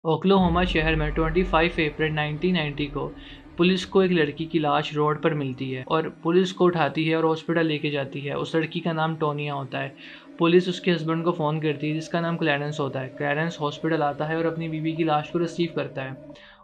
Oklahoma शहर में 25 अप्रैल 1990 को पुलिस को एक लड़की की लाश रोड पर मिलती है और पुलिस को उठाती है और हॉस्पिटल लेके जाती है। उस लड़की का नाम टोनिया होता है। पुलिस उसके हस्बैंड को फ़ोन करती है जिसका नाम क्लैरेंस होता है। क्लैरेंस हॉस्पिटल आता है और अपनी बीवी की लाश को रिसीव करता है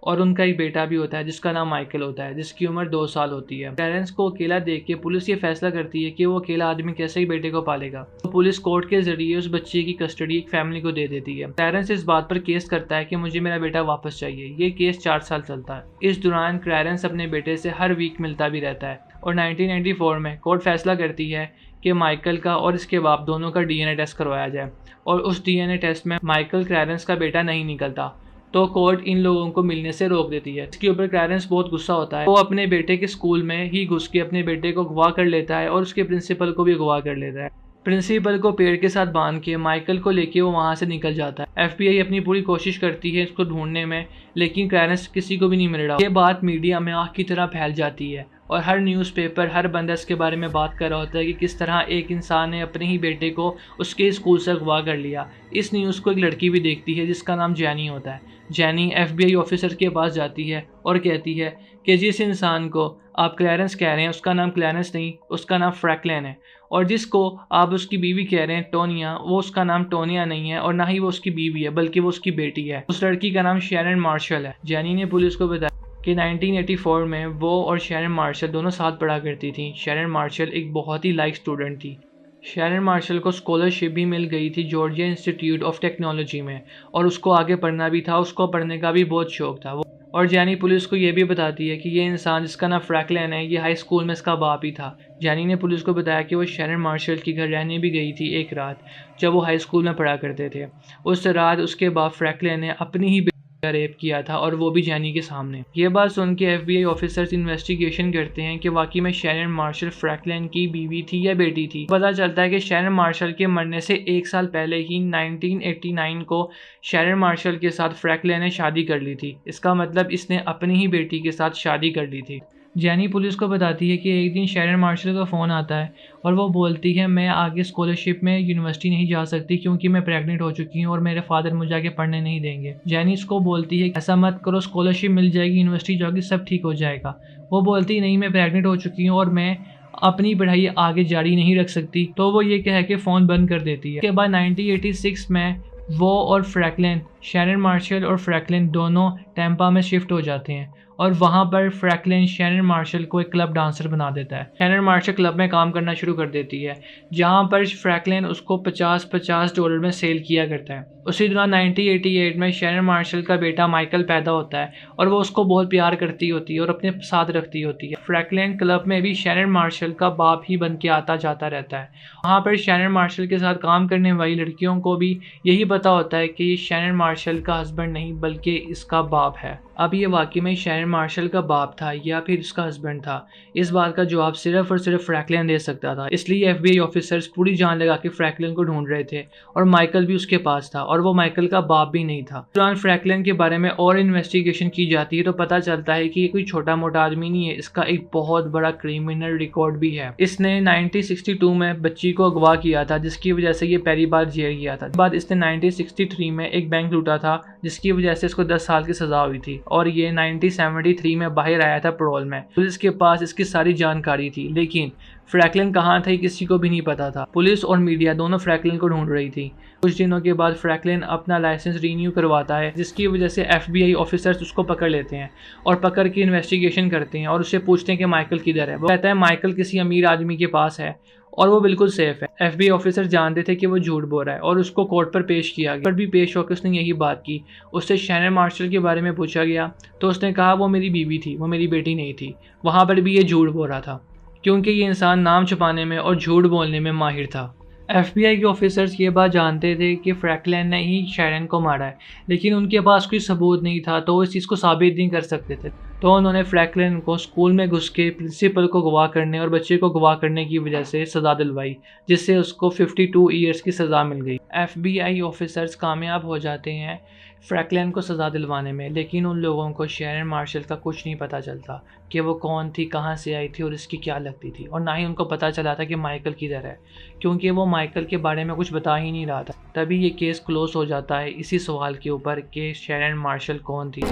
और उनका एक बेटा भी होता है जिसका नाम माइकल होता है, जिसकी उम्र 2 साल होती है। क्लैरेंस को अकेला देख के पुलिस ये फैसला करती है कि वो अकेला आदमी कैसे ही बेटे को पालेगा। तो पुलिस कोर्ट के जरिए उस बच्चे की कस्टडी एक फैमिली को दे देती है। क्लैरेंस इस बात पर केस करता है कि मुझे मेरा बेटा वापस चाहिए। ये केस 4 साल चलता है। इस दौरान क्लैरेंस अपने बेटे से हर वीक मिलता भी रहता है और 1994 में कोर्ट फैसला करती है कि माइकल का और इसके बाप दोनों का डीएनए टेस्ट करवाया जाए और उस डीएनए टेस्ट में माइकल क्लैरेंस का बेटा नहीं निकलता। तो कोर्ट इन लोगों को मिलने से रोक देती है। इसके ऊपर क्लैरेंस बहुत गुस्सा होता है। वो अपने बेटे के स्कूल में ही घुस के अपने बेटे को अगवा कर लेता है और उसके प्रिंसिपल को भी अगवा कर लेता है। प्रिंसिपल को पेड़ के साथ बांध के माइकल को लेके वो वहाँ से निकल जाता है। एफबीआई अपनी पूरी कोशिश करती है इसको ढूंढने में, लेकिन क्लैरेंस किसी को भी नहीं मिल रहा। ये बात मीडिया में आग की तरह फैल जाती है और हर न्यूज़पेपर, हर बंदा इसके बारे में बात कर रहा होता है कि किस तरह एक इंसान ने अपने ही बेटे को उसके स्कूल से अगवा कर लिया। इस न्यूज़ को एक लड़की भी देखती है जिसका नाम जैनी होता है। जैनी एफबीआई ऑफिसर के पास जाती है और कहती है कि जिस इंसान को आप क्लैरेंस कह रहे हैं उसका नाम क्लैरेंस नहीं, उसका नाम फ्रैंकलिन है, और जिसको आप उसकी बीवी कह रहे हैं टोनिया, वो उसका नाम टोनिया नहीं है और ना ही वो उसकी बीवी है बल्कि वो उसकी बेटी है। उस लड़की का नाम शैरन मार्शल है। जैनी ने पुलिस को बताया कि 1984 में वो और शैरन मार्शल दोनों साथ पढ़ा करती थी। शैरन मार्शल एक बहुत ही लाइक स्टूडेंट थी। शैरन मार्शल को स्कॉलरशिप भी मिल गई थी जॉर्जिया इंस्टीट्यूट ऑफ टेक्नोलॉजी में और उसको आगे पढ़ना भी था, उसको पढ़ने का भी बहुत शौक था। वो और जैनी पुलिस को ये भी बताती है कि ये इंसान जिसका नाम फ्रैंकलिन है, ये हाई स्कूल में इसका बाप ही था। जैनी ने पुलिस को बताया कि वो शैरन मार्शल के घर रहने भी गई थी एक रात जब वो हाई स्कूल में पढ़ा करते थे। उस रात उसके बाप फ्रैंकलिन ने अपनी ही का रेप किया था और वो भी जैनी के सामने। ये बात सुन के एफबीआई ऑफिसर्स इन्वेस्टिगेशन करते हैं कि वाकई में शैरन मार्शल फ्रैंकलिन की बीवी थी या बेटी थी। पता चलता है कि शैरन मार्शल के मरने से 1 साल पहले ही 1989 को शैरन मार्शल के साथ फ्रैंकलिन ने शादी कर ली थी। इसका मतलब इसने अपनी ही बेटी के साथ शादी कर ली थी। जैनी पुलिस को बताती है कि एक दिन शैरन मार्शल का फ़ोन आता है और वो बोलती है मैं आगे स्कॉलरशिप में यूनिवर्सिटी नहीं जा सकती क्योंकि मैं प्रेग्नेंट हो चुकी हूँ और मेरे फादर मुझे आगे पढ़ने नहीं देंगे। जैनी इसको बोलती है ऐसा मत करो, स्कॉलरशिप मिल जाएगी, यूनिवर्सिटी जाओगी, सब ठीक हो जाएगा। वो बोलती नहीं, मैं प्रेग्नेंट हो चुकी हूँ और मैं अपनी पढ़ाई आगे जारी नहीं रख सकती। तो वो ये कह के फ़ोन बंद कर देती है। उसके बाद 1986 में वो और फ्रैंकलिन, शैरन मार्शल और फ्रैंकलिन दोनों टैम्पा में शिफ्ट हो जाते हैं और वहाँ पर फ्रैंकलिन शैरन मार्शल को एक क्लब डांसर बना देता है। शैरन मार्शल क्लब में काम करना शुरू कर देती है जहाँ पर फ्रैंकलिन उसको $50 में सेल किया करता है। उसी दौरान 1988 में शैरन मार्शल का बेटा माइकल पैदा होता है और वो उसको बहुत प्यार करती होती है और अपने साथ रखती होती है। फ्रैंकलिन क्लब में भी शैरन मार्शल का बाप ही बन के आता जाता रहता है। वहाँ पर शैरन मार्शल के साथ काम करने वाली लड़कियों को भी यही पता होता है कि ये शैरन मार्शल का हस्बैंड नहीं बल्कि इसका बाप है। अब ये वाकई में शैरन मार्शल का बाप था या फिर उसका हस्बैंड था, इस बात का जवाब सिर्फ और सिर्फ फ्रैंकलिन दे सकता था। इसलिए एफबीआई ऑफिसर्स पूरी जान लगा के फ्रैंकलिन को ढूंढ रहे थे और माइकल भी उसके पास था और वो माइकल का बाप भी नहीं था। दौरान फ्रैंकलिन के बारे में और इन्वेस्टिगेशन की जाती है तो पता चलता है कि ये कोई छोटा मोटा आदमी नहीं है, इसका एक बहुत बड़ा क्रिमिनल रिकॉर्ड भी है। इसने 1962 में बच्ची को अगवा किया था जिसकी वजह से ये पहली बार जेल गया था। बाद इसने 1963 में एक बैंक लूटा था जिसकी वजह से इसको 10 साल की सजा हुई थी और ये 1973 में बाहर आया था पैरोल में। पुलिस के पास इसकी सारी जानकारी थी, लेकिन फ्रैंकलिन कहाँ था किसी को भी नहीं पता था। पुलिस और मीडिया दोनों फ्रैंकलिन को ढूंढ रही थी। कुछ दिनों के बाद फ्रैंकलिन अपना लाइसेंस रीन्यू करवाता है जिसकी वजह से एफबीआई ऑफिसर्स उसको पकड़ लेते हैं और पकड़ के इन्वेस्टिगेशन करते हैं और उससे पूछते हैं कि माइकल किधर है। वो कहता है माइकल किसी अमीर आदमी के पास है और वो बिल्कुल सेफ है। एफबीआई ऑफिसर जानते थे कि वो झूठ बोल रहा है और उसको कोर्ट पर पेश किया गया। पर भी पेश होकर उसने यही बात की। उससे शैरन मार्शल के बारे में पूछा गया तो उसने कहा वो मेरी बीवी थी, वो मेरी बेटी नहीं थी। वहाँ पर भी ये झूठ बोल रहा था क्योंकि ये इंसान नाम छुपाने में और झूठ बोलने में माहिर था। एफबीआई के ऑफिसर्स ये बात जानते थे कि फ्रैंकलिन ने ही शैरन को मारा है, लेकिन उनके पास कोई सबूत नहीं था तो वो इस चीज़ को साबित नहीं कर सकते थे। तो उन्होंने फ्रैंकलिन को स्कूल में घुस के प्रिंसिपल को गवाह करने और बच्चे को गवाह करने की वजह से सज़ा दिलवाई, जिससे उसको 52 ईयर्स की सज़ा मिल गई। FBI ऑफिसर्स कामयाब हो जाते हैं फ्रैंकलिन को सज़ा दिलवाने में, लेकिन उन लोगों को शैरन मार्शल का कुछ नहीं पता चलता कि वो कौन थी, कहाँ से आई थी और इसकी क्या लगती थी, और ना ही उनको पता चला था कि माइकल किधर है, क्योंकि वो माइकल के बारे में कुछ बता ही नहीं रहा था। तभी ये केस क्लोज हो जाता है इसी सवाल के ऊपर कि शैरन मार्शल कौन थी।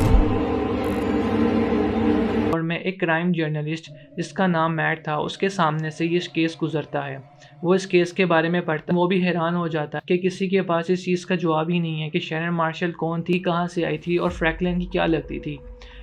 और मैं एक क्राइम जर्नलिस्ट जिसका नाम मैट था, उसके सामने से ये केस गुजरता है। वो इस केस के बारे में पढ़ता है, वो भी हैरान हो जाता है कि किसी के पास इस चीज़ का जवाब ही नहीं है कि शैरन मार्शल कौन थी, कहाँ से आई थी और फ्रैंकलिन की क्या लगती थी।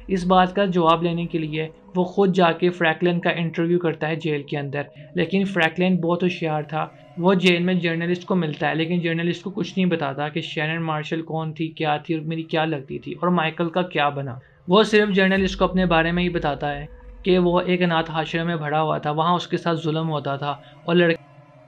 इस बात का जवाब लेने के लिए वो खुद जाके फ्रैंकलिन का इंटरव्यू करता है जेल के अंदर, लेकिन फ्रैंकलिन बहुत होशियार था। वो जेल में जर्नलिस्ट को मिलता है, लेकिन जर्नलिस्ट को कुछ नहीं बताता कि शैरन मार्शल कौन थी, क्या थी और मेरी क्या लगती थी और माइकल का क्या बना। वो सिर्फ जर्नलिस्ट को अपने बारे में ही बताता है कि वो एक अनाथ आश्रम में भरा हुआ था, वहाँ उसके साथ जुल्म होता था और लड़की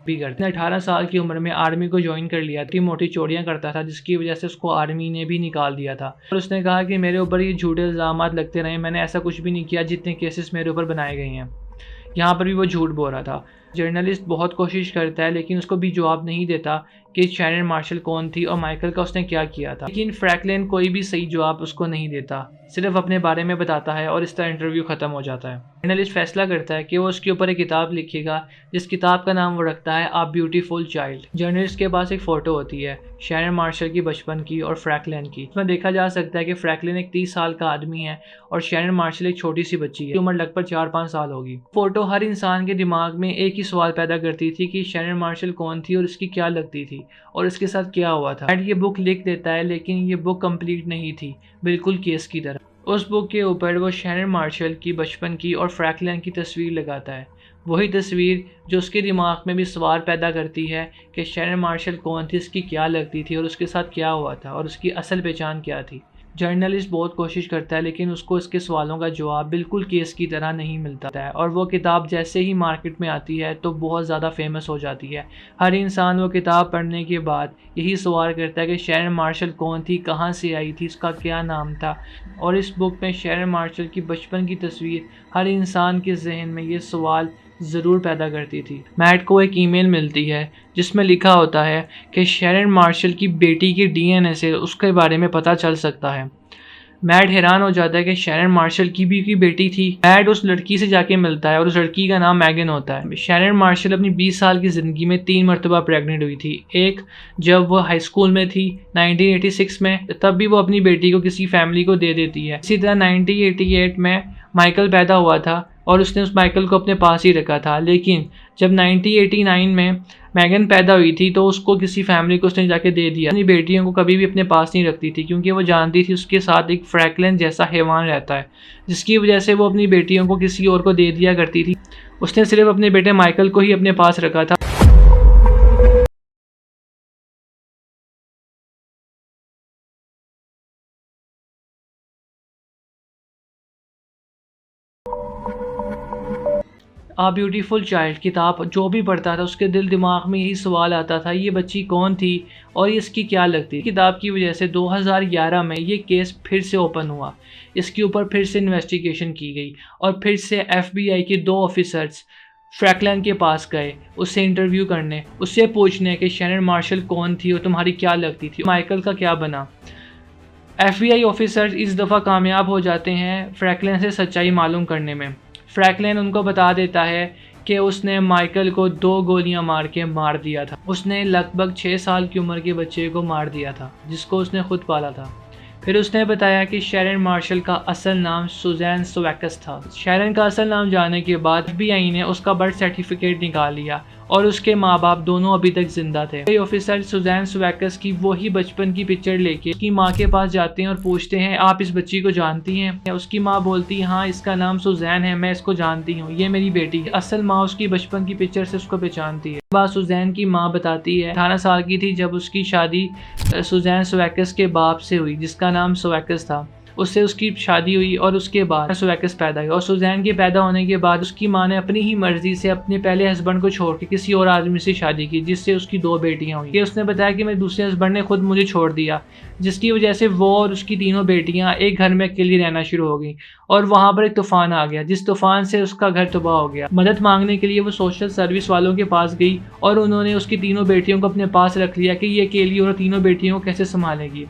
भी करते। 18 साल की उम्र में आर्मी को ज्वाइन कर लिया, इतनी मोटी चोरियां करता था जिसकी वजह से उसको आर्मी ने भी निकाल दिया था। और उसने कहा कि मेरे ऊपर ये झूठे इल्ज़ामात लगते रहे, मैंने ऐसा कुछ भी नहीं किया जितने केसेस मेरे ऊपर बनाए गए हैं। यहाँ पर भी वो झूठ बोल रहा था। जर्नलिस्ट बहुत कोशिश करता है लेकिन उसको भी जवाब नहीं देता कि शैरन मार्शल कौन थी और माइकल का उसने क्या किया था। लेकिन फ्रैंकलिन कोई भी सही जवाब उसको नहीं देता, सिर्फ अपने बारे में बताता है और इस तरह इंटरव्यू ख़त्म हो जाता है। जर्नलिस्ट फैसला करता है कि वो उसके ऊपर एक किताब लिखेगा, जिस किताब का नाम वो रखता है अ ब्यूटीफुल चाइल्ड। जर्नलिस्ट के पास एक फ़ोटो होती है शैरन मार्शल की बचपन की और फ्रैंकलिन की। इसमें देखा जा सकता है कि फ्रैंकलिन एक 30 साल का आदमी है और शैरन मार्शल एक छोटी सी बच्ची है, उम्र लगभग 4-5 साल होगी। फोटो हर इंसान के दिमाग में एक ही सवाल पैदा करती थी कि शैरन मार्शल कौन थी और इसकी क्या लगती थी और इसके साथ क्या हुआ था। ये बुक लिख देता है, लेकिन ये बुक कंप्लीट नहीं थी, बिल्कुल केस की तरह। उस बुक के ऊपर वो शैरन मार्शल की बचपन की और फ्रैंकलिन की तस्वीर लगाता है, वही तस्वीर जो उसके दिमाग में भी सवाल पैदा करती है कि शैरन मार्शल कौन थी, इसकी क्या लगती थी और उसके साथ क्या हुआ था और उसकी असल पहचान क्या थी। जर्नलिस्ट बहुत कोशिश करता है लेकिन उसको इसके सवालों का जवाब बिल्कुल केस की तरह नहीं मिलता है, और वो किताब जैसे ही मार्केट में आती है तो बहुत ज़्यादा फेमस हो जाती है। हर इंसान वो किताब पढ़ने के बाद यही सवाल करता है कि शैरन मार्शल कौन थी, कहाँ से आई थी, इसका क्या नाम था। और इस बुक में शैरन मार्शल की बचपन की तस्वीर हर इंसान के जहन में ये सवाल ज़रूर पैदा करती थी। मैट को एक ईमेल मिलती है जिसमें लिखा होता है कि शैरन मार्शल की बेटी के DNA से उसके बारे में पता चल सकता है। मैट हैरान हो जाता है कि शैरन मार्शल की भी बेटी थी। मैट उस लड़की से जाके मिलता है और उस लड़की का नाम मैगन होता है। शैरन मार्शल अपनी 20 साल की ज़िंदगी में 3 मरतबा प्रेग्नेंट हुई थी। एक जब वो हाई स्कूल में थी 1986 में, तब भी वो अपनी बेटी को किसी फैमिली को दे देती है। इसी तरह 1988 में माइकल पैदा हुआ था और उसने उस माइकल को अपने पास ही रखा था। लेकिन जब 1989 में मैगन पैदा हुई थी तो उसको किसी फैमिली को उसने जाके दे दिया। अपनी बेटियों को कभी भी अपने पास नहीं रखती थी क्योंकि वो जानती थी उसके साथ एक फ्रैंकलिन जैसा हैवान रहता है, जिसकी वजह से वो अपनी बेटियों को किसी और को दे दिया करती थी। उसने सिर्फ अपने बेटे माइकल को ही अपने पास रखा था। आ ब्यूटीफुल चाइल्ड किताब जो भी पढ़ता था उसके दिल दिमाग में यही सवाल आता था, ये बच्ची कौन थी और इसकी क्या लगती। किताब की वजह से 2011 में ये केस फिर से ओपन हुआ, इसके ऊपर फिर से इन्वेस्टिगेशन की गई और फिर से FBI के 2 ऑफिसर्स फ्रैंकलिन के पास गए उससे इंटरव्यू करने, उससे पूछने कि शैरन मार्शल कौन थी और तुम्हारी क्या लगती थी, माइकल का क्या बना। FBI ऑफिसर्स इस दफ़ा कामयाब हो जाते हैं फ्रैंकलिन से सच्चाई मालूम करने में। फ्रैंकलिन उनको बता देता है कि उसने माइकल को 2 गोलियां मार के मार दिया था। उसने लगभग 6 साल की उम्र के बच्चे को मार दिया था जिसको उसने खुद पाला था। फिर उसने बताया कि शैरन मार्शल का असल नाम सुजैन स्वैकस था। शैरन का असल नाम जानने के बाद FBI ने उसका बर्थ सर्टिफिकेट निकाल लिया और उसके माँ बाप दोनों अभी तक जिंदा थे। ऑफिसर सुजैन स्वैकस की वही बचपन की पिक्चर लेके उसकी माँ के पास जाते हैं और पूछते हैं आप इस बच्ची को जानती हैं। उसकी माँ बोलती है हाँ इसका नाम सुजैन है, मैं इसको जानती हूँ, ये मेरी बेटी है। असल माँ उसकी बचपन की पिक्चर से उसको पहचानती है। बात सुजैन की माँ बताती है 18 साल की थी जब उसकी शादी सुजैन स्वैकस के बाप से हुई जिसका नाम स्वैकस था। उससे उसकी शादी हुई और उसके बाद सुवैकस पैदा हुई। और सुजैन के पैदा होने के बाद उसकी माँ ने अपनी ही मर्जी से अपने पहले हस्बैंड को छोड़ के किसी और आदमी से शादी की, जिससे उसकी 2 बेटियां हुई। उसने बताया कि मेरे दूसरे हस्बैंड ने खुद मुझे छोड़ दिया, जिसकी वजह से वो और उसकी तीनों बेटियां एक घर में अकेली रहना शुरू हो गई। और वहाँ पर एक तूफान आ गया, जिस तूफान से उसका घर तबाह हो गया। मदद मांगने के लिए वो सोशल सर्विस वालों के पास गई और उन्होंने उसकी तीनों बेटियों को अपने पास रख लिया कि ये अकेली और तीनों बेटियों को कैसे संभालेगी।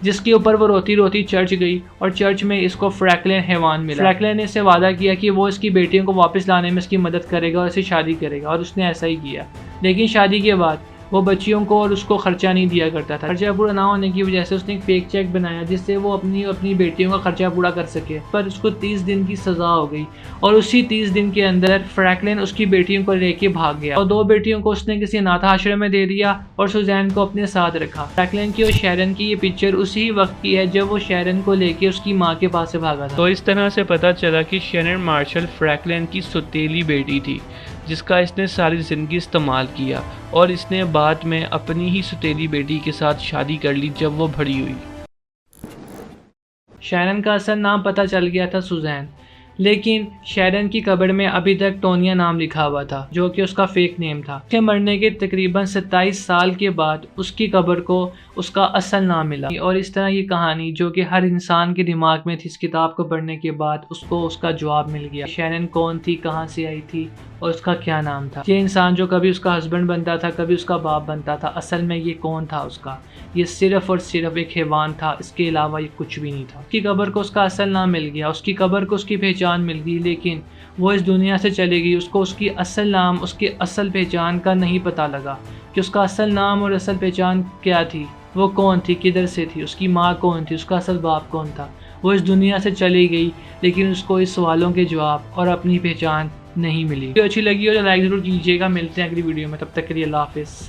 जिसके ऊपर वो रोती रोती चर्च गई और चर्च में इसको फ्रैंकलिन हैवान मिला। फ्रैंकलिन ने इससे वादा किया कि वो इसकी बेटियों को वापस लाने में इसकी मदद करेगा और इसे शादी करेगा, और उसने ऐसा ही किया। लेकिन शादी के बाद वो बच्चियों को और उसको खर्चा नहीं दिया करता था। खर्चा पूरा ना होने की वजह से उसने एक फेक चेक बनाया जिससे वो अपनी बेटियों का खर्चा पूरा कर सके, पर उसको 30 दिन की सज़ा हो गई। और उसी 30 दिन के अंदर फ्रैंकलिन उसकी बेटियों को लेके भाग गया और 2 बेटियों को उसने किसी अनाथ आश्रम में दे दिया और सुजैन को अपने साथ रखा। फ्रैंकलिन की और शैरन की ये पिक्चर उसी वक्त की है जब वो शैरन को लेके उसकी माँ के पास से भागा था। तो इस तरह से पता चला कि शैरन मार्शल फ्रैंकलिन की सौतेली बेटी थी, जिसका इसने सारी ज़िंदगी इस्तेमाल किया, और इसने बाद में अपनी ही सौतेली बेटी के साथ शादी कर ली जब वो बड़ी हुई। शैरन का असल नाम पता चल गया था सुजैन, लेकिन शैरन की कब्र में अभी तक टोनिया नाम लिखा हुआ था, जो कि उसका फेक नेम था। उसके मरने के तकरीबन 27 साल के बाद उसकी कब्र को उसका असल नाम मिला। और इस तरह ये कहानी, जो कि हर इंसान के दिमाग में थी, इस किताब को पढ़ने के बाद उसको उसका जवाब मिल गया। शैरन कौन थी, कहाँ से आई थी और उसका क्या नाम था। ये इंसान जो कभी उसका हस्बैंड बनता था, कभी उसका बाप बनता था, असल में ये कौन था उसका? ये सिर्फ और सिर्फ एक हैवान था, इसके अलावा ये कुछ भी नहीं था। उसकी कब्र को उसका असल नाम मिल गया, उसकी कब्र को उसकी पहचान मिल गई, लेकिन वो इस दुनिया से चली गई। उसको उसकी असल नाम, उसकी असल पहचान का नहीं पता लगा कि उसका असल नाम और असल पहचान क्या थी, वो कौन थी, किधर से थी, उसकी माँ कौन थी, उसका असल बाप कौन था। वो इस दुनिया से चली गई, लेकिन उसको इस सवालों के जवाब और अपनी पहचान नहीं मिली। वीडियो अच्छी लगी हो तो लाइक ज़रूर कीजिएगा। मिलते हैं अगली वीडियो में, तब तक के लिए अल्लाह हाफिज़।